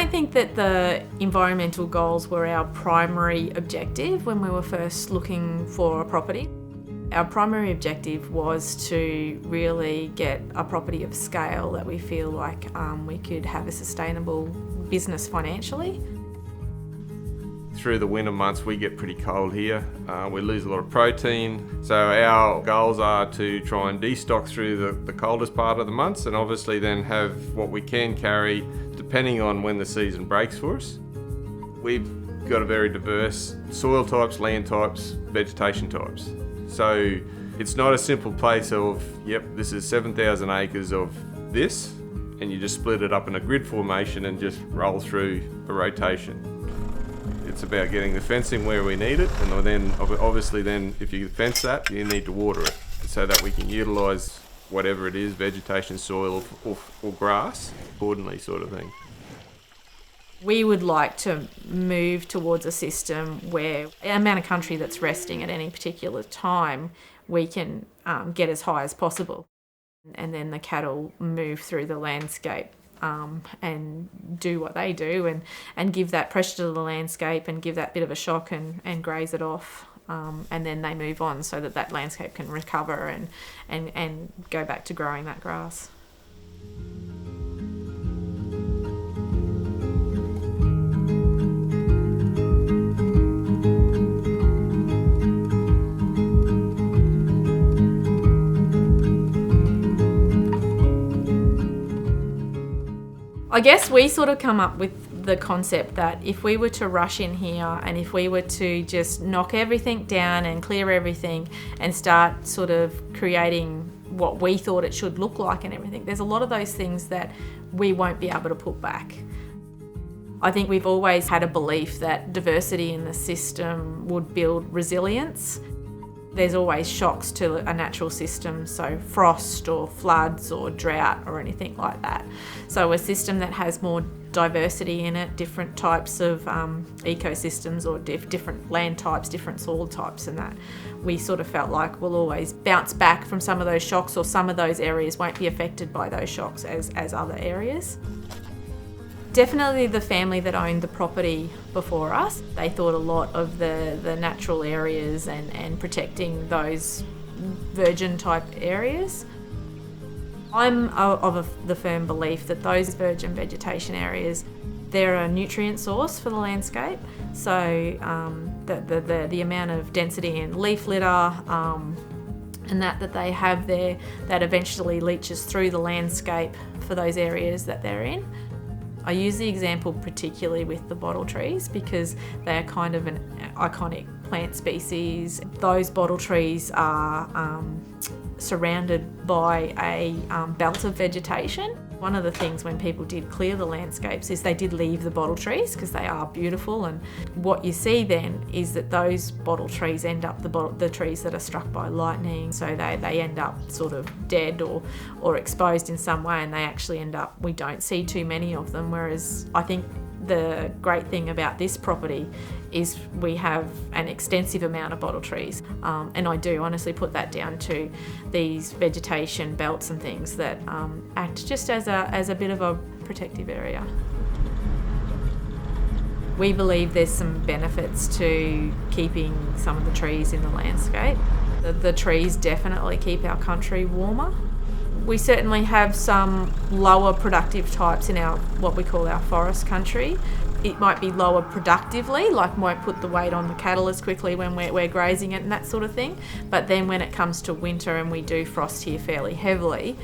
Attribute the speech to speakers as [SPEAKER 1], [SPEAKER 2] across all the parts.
[SPEAKER 1] don't think that the environmental goals were our primary objective when we were first looking for a property. Our primary objective was to really get a property of scale that we feel like we could have a sustainable business financially.
[SPEAKER 2] Through the winter months we get pretty cold here. We lose a lot of protein, so our goals are to try and destock through the coldest part of the months, and obviously then have what we can carry depending on when the season breaks for us. We've got a very diverse soil types, land types, vegetation types. So it's not a simple place of, yep, this is 7,000 acres of this, and you just split it up in a grid formation and just roll through a rotation. It's about getting the fencing where we need it, and then obviously then if you fence that, you need to water it so that we can utilise whatever it is, vegetation, soil or grass, accordingly sort of thing.
[SPEAKER 1] We would like to move towards a system where the amount of country that's resting at any particular time, we can get as high as possible. And then the cattle move through the landscape and do what they do and give that pressure to the landscape and give that bit of a shock and graze it off. And then they move on so that landscape can recover and go back to growing that grass. I guess we sort of come up with the concept that if we were to rush in here and if we were to just knock everything down and clear everything and start sort of creating what we thought it should look like and everything, there's a lot of those things that we won't be able to put back. I think we've always had a belief that diversity in the system would build resilience. There's always shocks to a natural system, so frost or floods or drought or anything like that. So a system that has more diversity in it, different types of ecosystems or different land types, different soil types, and that we sort of felt like we'll always bounce back from some of those shocks, or some of those areas won't be affected by those shocks as other areas. Definitely the family that owned the property before us, they thought a lot of the natural areas and protecting those virgin type areas. I'm of the firm belief that those virgin vegetation areas, they're a nutrient source for the landscape. So the amount of density in leaf litter and that they have there, that eventually leaches through the landscape for those areas that they're in. I use the example particularly with the bottle trees because they're kind of an iconic plant species. Those bottle trees are surrounded by a belt of vegetation. One of the things when people did clear the landscapes is they did leave the bottle trees because they are beautiful, and what you see then is that those bottle trees end up the trees that are struck by lightning, so they end up sort of dead or exposed in some way, and they actually end up, we don't see too many of them, whereas I think the great thing about this property is we have an extensive amount of bottle trees, and I do honestly put that down to these vegetation belts and things that act just as a bit of a protective area. We believe there's some benefits to keeping some of the trees in the landscape. The trees definitely keep our country warmer. We certainly have some lower productive types in our what we call our forest country. It might be lower productively, like won't put the weight on the cattle as quickly when we're grazing it and that sort of thing. But then when it comes to winter and we do frost here fairly heavily,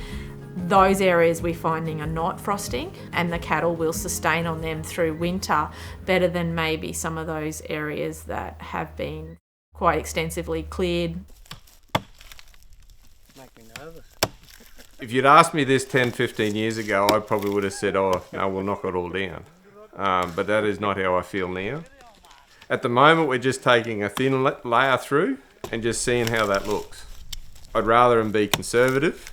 [SPEAKER 1] those areas we're finding are not frosting, and the cattle will sustain on them through winter better than maybe some of those areas that have been quite extensively cleared.
[SPEAKER 3] Make me nervous.
[SPEAKER 2] If you'd asked me this 10, 15 years ago, I probably would have said, oh, no, we'll knock it all down. But that is not how I feel now. At the moment, we're just taking a thin layer through and just seeing how that looks. I'd rather them be conservative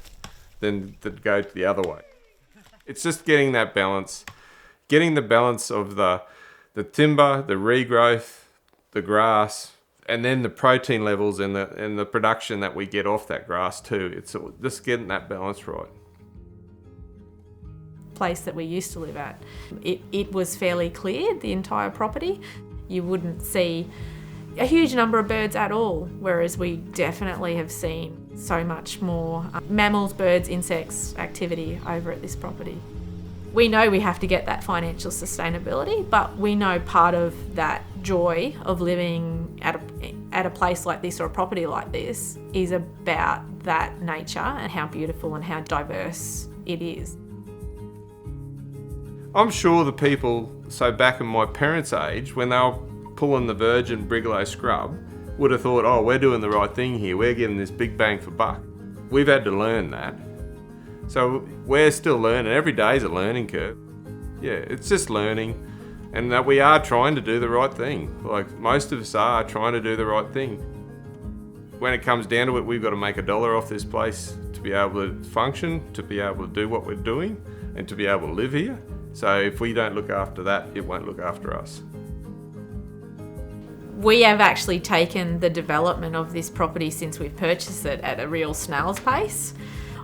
[SPEAKER 2] than go the other way. It's just getting that balance, getting the balance of the timber, the regrowth, the grass, and then the protein levels and the production that we get off that grass too. It's just getting that balance right.
[SPEAKER 1] place that we used to live at. It was fairly cleared, the entire property. You wouldn't see a huge number of birds at all, whereas we definitely have seen so much more mammals, birds, insects activity over at this property. We know we have to get that financial sustainability, but we know part of that joy of living at a place like this or a property like this is about that nature and how beautiful and how diverse it is.
[SPEAKER 2] I'm sure the people, so back in my parents' age, when they were pulling the virgin brigalow scrub, would have thought, oh, we're doing the right thing here, we're getting this big bang for buck. We've had to learn that. So we're still learning. Every day is a learning curve. Yeah, it's just learning, and that we are trying to do the right thing. Like most of us are trying to do the right thing. When it comes down to it, we've got to make $1 off this place to be able to function, to be able to do what we're doing, and to be able to live here. So if we don't look after that, it won't look after us.
[SPEAKER 1] We have actually taken the development of this property since we've purchased it at a real snail's pace.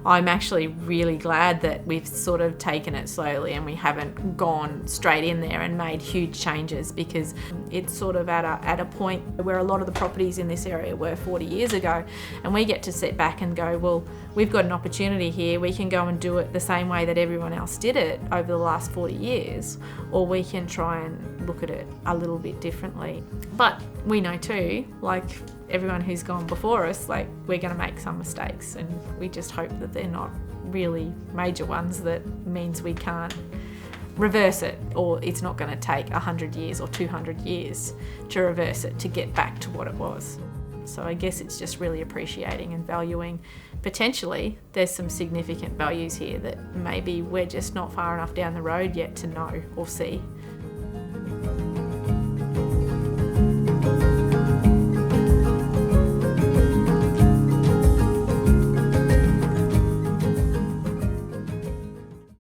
[SPEAKER 1] I'm actually really glad that we've sort of taken it slowly and we haven't gone straight in there and made huge changes, because it's sort of at a point where a lot of the properties in this area were 40 years ago, and we get to sit back and go, well, we've got an opportunity here. We can go and do it the same way that everyone else did it over the last 40 years, or we can try and look at it a little bit differently. But we know too, like everyone who's gone before us, like we're going to make some mistakes, and we just hope that they're not really major ones that means we can't reverse it, or it's not going to take 100 years or 200 years to reverse it to get back to what it was. So I guess it's just really appreciating and valuing. Potentially there's some significant values here that maybe we're just not far enough down the road yet to know or see.